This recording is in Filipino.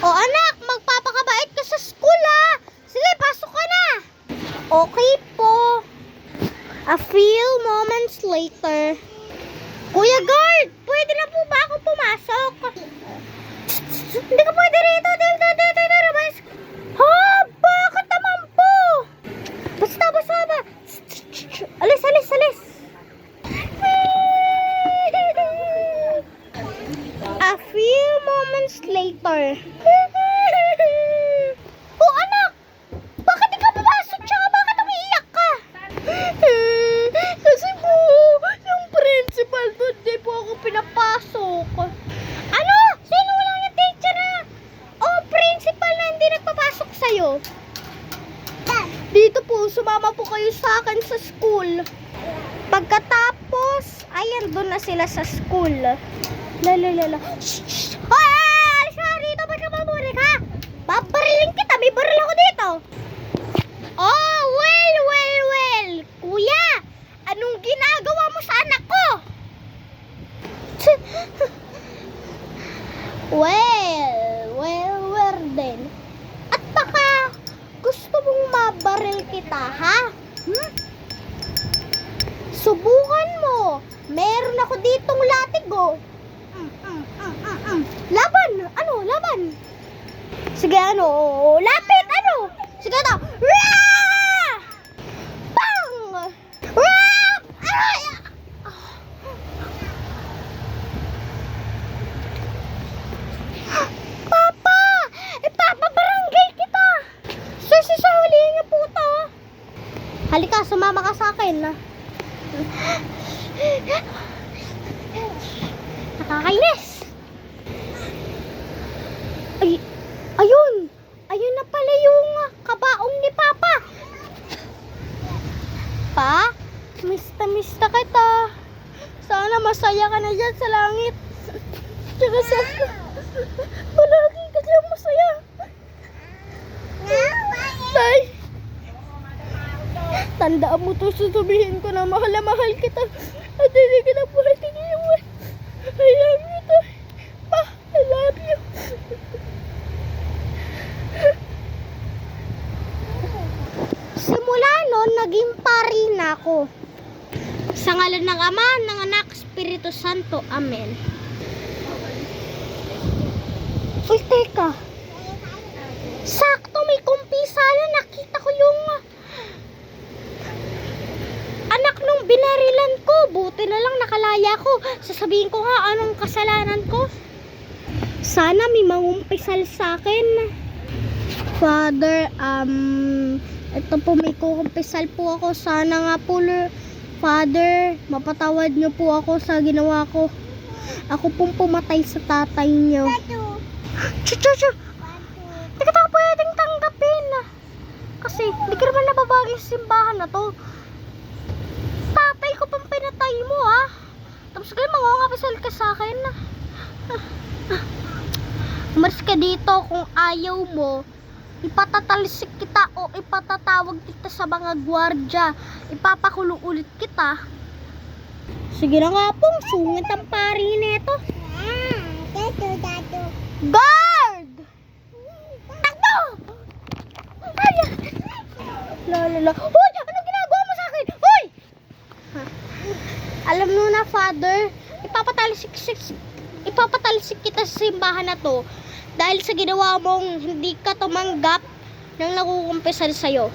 O anak, magpapakabait ka sa school ha. Sige, pasok ka na. Okay po. A few moments later. Kuya guard, pwede na po ba ako pumasok? Hindi ka pwede rito. Ha? Bakit naman po? Basta. Alis. A few moments later. Oh anak, bakit di ka pumasok? Tsaka bakit umiiyak ka? Kasi po, yung principal doon, di po ako pinapasok. Ano? Sino lang yung teacher na? Oh, principal na hindi nagpapasok sa'yo. Dito po, sumama po kayo sa akin sa school. Pagkatapos, ayan, doon na sila sa school. Lala. Shh! Hoy! Alis na rito! Ba't ka mamurik, ha? Babarilin kita! May baril ako dito! Oh, well! Kuya! Anong ginagawa mo sa anak ko? Well then. At baka gusto mong mabaril kita, ha? Subukan mo! Meron ako ditong latigo. Laban! Laban? Sige, lapit, Sige, Rah! Bang! Rah! Ay! Papa! Ipapabarangay kita! Huliin niyo po to. Halika, sumama ka sa akin. Nakakainis! Ayun na pala yung kabaong ni Papa. Pa, mista kita. Sana masaya ka na dyan sa langit. Tsaka sana, palagi ka dyan masaya. Tay, tandaan mo to, sasabihin ko na mahal kita. At hindi ka na pwedeng iwan. I love you, Tay. Pa, I love you. Simula noon, naging pari na ako. Sa ngalan ng Ama, ng Anak, Espiritu Santo. Amen. Uy, teka. Sakto, may kumpisala. Nakita ko yung anak nung binarilan ko. Buti na lang nakalaya ko. Sasabihin ko nga anong kasalanan ko. Sana may mangumpisal sa akin. Father, ito po, may kukumpisal po ako. Sana nga po, Father, mapatawad niyo po ako sa ginawa ko. Ako pong pumatay sa tatay niyo. Hindi ka tayo pwedeng tanggapin. Kasi hindi ka naman nababagay sa simbahan na to. Tatay ko pang pinatay mo, ha? Tapos kayo mangungapisal ka sa akin. Umalis ka dito. Kung ayaw mo, ipatatalisik kita o ipatatawag kita sa mga gwardya. Ipapakulo ulit kita. Sige na nga pong, sungit ang pari nito. Guard! Takbo! Lala. Hoy! Anong ginagawa mo sa akin? Hoy! Alam mo na, Father, ipapatalisik kita sa simbahan na to dahil sa ginawa mong hindi ka tumanggap ng nakukumpisal sa'yo.